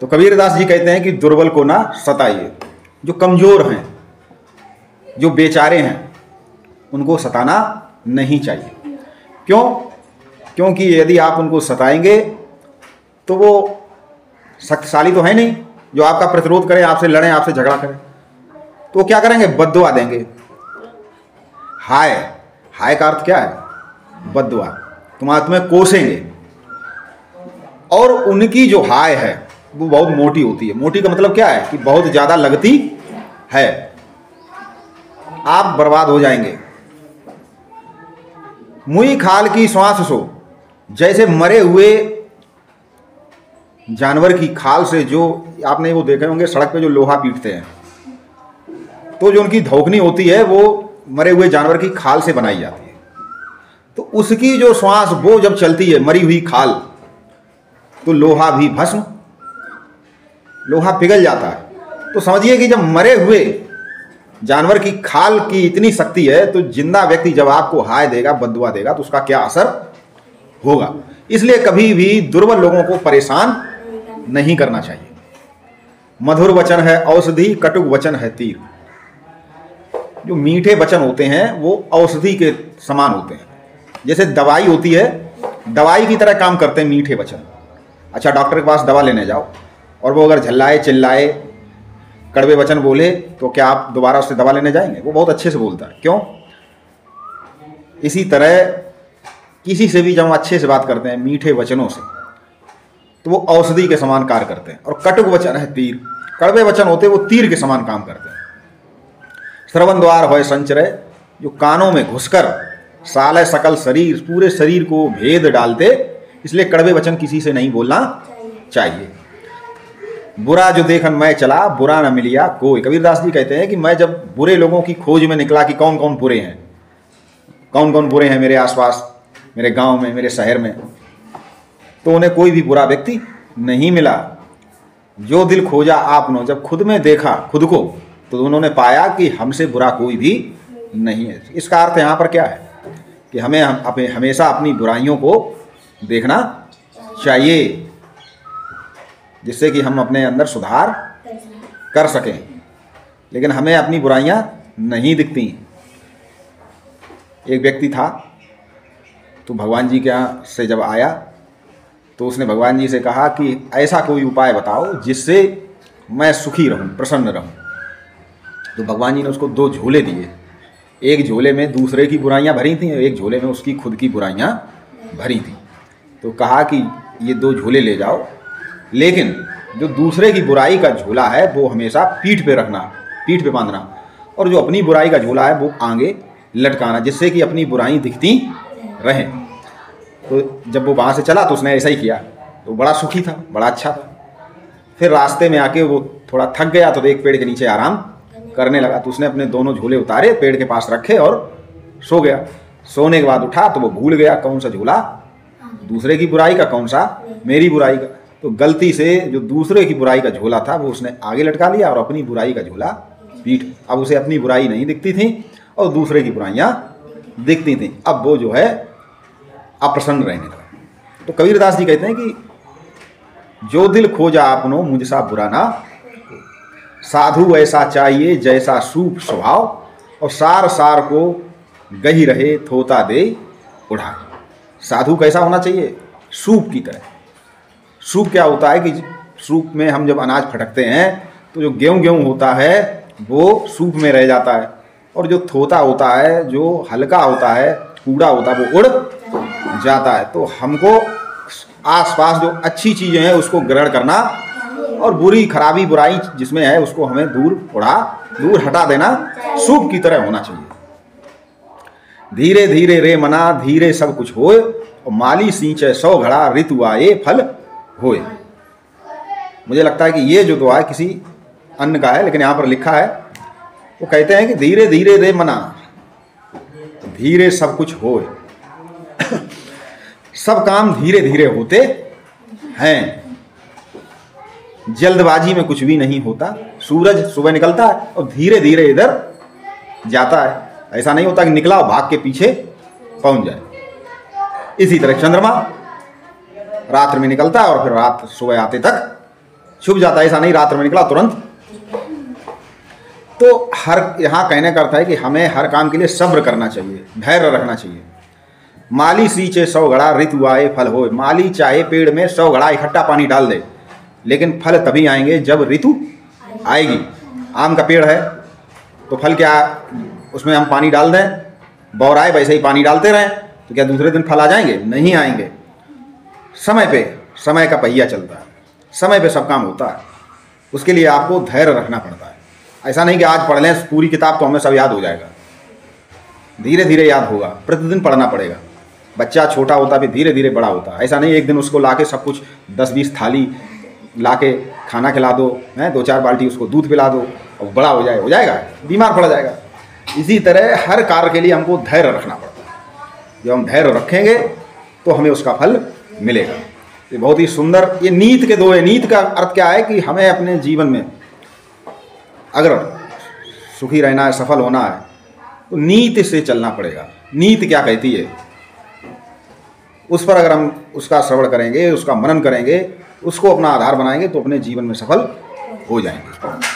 तो कबीरदास जी कहते हैं कि दुर्बल को ना सताइए, जो कमज़ोर हैं, जो बेचारे हैं, उनको सताना नहीं चाहिए। क्यों? क्योंकि यदि आप उनको सताएंगे तो वो शक्तिशाली तो है नहीं जो आपका प्रतिरोध करें, आपसे लड़ें, आपसे झगड़ा करें। तो क्या करेंगे? बद्दुआ देंगे। हाय, हाय का अर्थ क्या है? बद्दुआ। तुम्हें कोसेंगे। और उनकी जो हाय है वो बहुत मोटी होती है। मोटी का मतलब क्या है? कि बहुत ज़्यादा लगती है। आप बर्बाद हो जाएंगे। मुई खाल की श्वास सो, जैसे मरे हुए जानवर की खाल से, जो आपने वो देखे होंगे सड़क पे जो लोहा पीटते हैं, तो जो उनकी धौकनी होती है वो मरे हुए जानवर की खाल से बनाई जाती है। तो उसकी जो श्वास वो जब चलती है, मरी हुई खाल, तो लोहा भी भस्म, लोहा पिघल जाता है। तो समझिए कि जब मरे हुए जानवर की खाल की इतनी शक्ति है, तो जिंदा व्यक्ति जब आपको हाय देगा, बद्दुआ देगा, तो उसका क्या असर होगा। इसलिए कभी भी दुर्बल लोगों को परेशान नहीं करना चाहिए। मधुर वचन है औषधि, कटुक वचन है तीर। जो मीठे वचन होते हैं वो औषधि के समान होते हैं। जैसे दवाई होती है, दवाई की तरह काम करते हैं मीठे वचन। अच्छा, डॉक्टर के पास दवा लेने जाओ और वो अगर झल्लाए, चिल्लाए, कड़वे वचन बोले, तो क्या आप दोबारा उससे दवा लेने जाएंगे? वो बहुत अच्छे से बोलता है। क्यों? इसी तरह किसी से भी जब हम अच्छे से बात करते हैं मीठे वचनों से, तो वो औषधि के समान कार्य करते हैं। और कटुक वचन है तीर। कड़वे वचन होते हैं वो तीर के समान काम करते हैं। श्रवण द्वार होय संचरय, जो कानों में घुसकर साले सकल शरीर, पूरे शरीर को भेद डालते, इसलिए कड़वे वचन किसी से नहीं बोलना चाहिए। बुरा जो देखन मैं चला, बुरा न मिलिया कोई। कबीरदास जी कहते हैं कि मैं जब बुरे लोगों की खोज में निकला कि कौन कौन बुरे हैं, कौन कौन बुरे हैं मेरे आसपास, मेरे गांव में, मेरे शहर में, तो उन्हें कोई भी बुरा व्यक्ति नहीं मिला। जो दिल खोजा आपने, जब खुद में देखा खुद को, तो उन्होंने पाया कि हमसे बुरा कोई भी नहीं है। इसका अर्थ यहाँ पर क्या है? कि हमें हमेशा अपनी बुराइयों को देखना चाहिए, जिससे कि हम अपने अंदर सुधार कर सकें। लेकिन हमें अपनी बुराइयां नहीं दिखती। एक व्यक्ति था, तो भगवान जी के यहाँ से जब आया, तो उसने भगवान जी से कहा कि ऐसा कोई उपाय बताओ जिससे मैं सुखी रहूं, प्रसन्न रहूं। तो भगवान जी ने उसको 2 झोले दिए। एक झोले में दूसरे की बुराइयां भरी थी, एक झोले में उसकी खुद की बुराइयां भरी थी। तो कहा कि ये 2 झोले ले जाओ, लेकिन जो दूसरे की बुराई का झोला है वो हमेशा पीठ पे रखना, पीठ पे बांधना, और जो अपनी बुराई का झोला है वो आगे लटकाना, जिससे कि अपनी बुराई दिखती रहें। तो जब वो वहाँ से चला तो उसने ऐसा ही किया, तो बड़ा सुखी था, बड़ा अच्छा था। फिर रास्ते में आके वो थोड़ा थक गया, तो एक पेड़ के नीचे आराम करने लगा। तो उसने अपने दोनों झोले उतारे, पेड़ के पास रखे और सो गया। सोने के बाद उठा तो वो भूल गया कौन सा झोला दूसरे की बुराई का, कौन सा मेरी बुराई का। तो गलती से जो दूसरे की बुराई का झोला था वो उसने आगे लटका लिया और अपनी बुराई का झोला पीठ। अब उसे अपनी बुराई नहीं दिखती थी और दूसरे की बुराइयां दिखती थी। अब वो जो है अप्रसन्न रहने लगा। तो कबीरदास जी कहते हैं कि जो दिल खोजा आपनो मुझसा बुरा ना, साधु ऐसा चाहिए जैसा सूप स्वभाव, और सार सार को गही रहे थोता दे उड़ा। साधु कैसा होना चाहिए? सूप की तरह। सूप क्या होता है कि सूप में हम जब अनाज फटकते हैं तो जो गेहूँ होता है वो सूप में रह जाता है, और जो थोता होता है, जो हल्का होता है, कूड़ा होता है, वो उड़ जाता है। तो हमको आसपास जो अच्छी चीज़ें हैं उसको ग्रहण करना, और बुरी खराबी बुराई जिसमें है उसको हमें दूर हटा देना, सूप की तरह होना चाहिए। धीरे धीरे रे मना, धीरे सब कुछ होए, और माली सींचे 100 घड़ा, ऋतु आए फल होए। मुझे लगता है कि ये जो दुआ है किसी अन्न का है, लेकिन यहाँ पर लिखा है, वो कहते हैं कि धीरे धीरे रे मना, धीरे सब कुछ होए। सब काम धीरे धीरे होते हैं, जल्दबाजी में कुछ भी नहीं होता। सूरज सुबह निकलता है और धीरे धीरे इधर जाता है, ऐसा नहीं होता कि निकला और भाग के पीछे पहुंच जाए। इसी तरह चंद्रमा रात में निकलता है और फिर रात सुबह आते तक छुप जाता है, ऐसा नहीं रात्र में निकला तुरंत। तो हर यहाँ कहने का अर्थ है कि हमें हर काम के लिए सब्र करना चाहिए, धैर्य रखना चाहिए। माली सींचे 100 घड़ा ऋतु आए फल होए। माली चाहे पेड़ में 100 घड़ा इकट्ठा पानी डाल दे, लेकिन फल तभी आएंगे जब ऋतु आएगी। आम का पेड़ है तो फल क्या, उसमें हम पानी डाल दें, बौराए वैसे ही पानी डालते रहें तो क्या दूसरे दिन फल आ जाएंगे? नहीं आएंगे। समय पे, समय का पहिया चलता है, समय पे सब काम होता है। उसके लिए आपको धैर्य रखना पड़ता है। ऐसा नहीं कि आज पढ़ लें पूरी किताब तो हमें सब याद हो जाएगा, धीरे धीरे याद होगा, प्रतिदिन पढ़ना पड़ेगा। बच्चा छोटा होता भी धीरे धीरे बड़ा होता है। ऐसा नहीं एक दिन उसको लाके सब कुछ 10-20 थाली लाके खाना खिला दो, 2-4 बाल्टी उसको दूध पिला दो और बड़ा हो जाएगा, बीमार पड़ जाएगा। इसी तरह हर कार्य के लिए हमको धैर्य रखना पड़ता है। जब हम धैर्य रखेंगे तो हमें उसका फल मिलेगा। ये बहुत ही सुंदर, ये नीत के 2 है। नीत का अर्थ क्या है कि हमें अपने जीवन में अगर सुखी रहना है, सफल होना है, तो नीति से चलना पड़ेगा। नीति क्या कहती है, उस पर अगर हम उसका श्रवण करेंगे, उसका मनन करेंगे, उसको अपना आधार बनाएंगे तो अपने जीवन में सफल हो जाएंगे।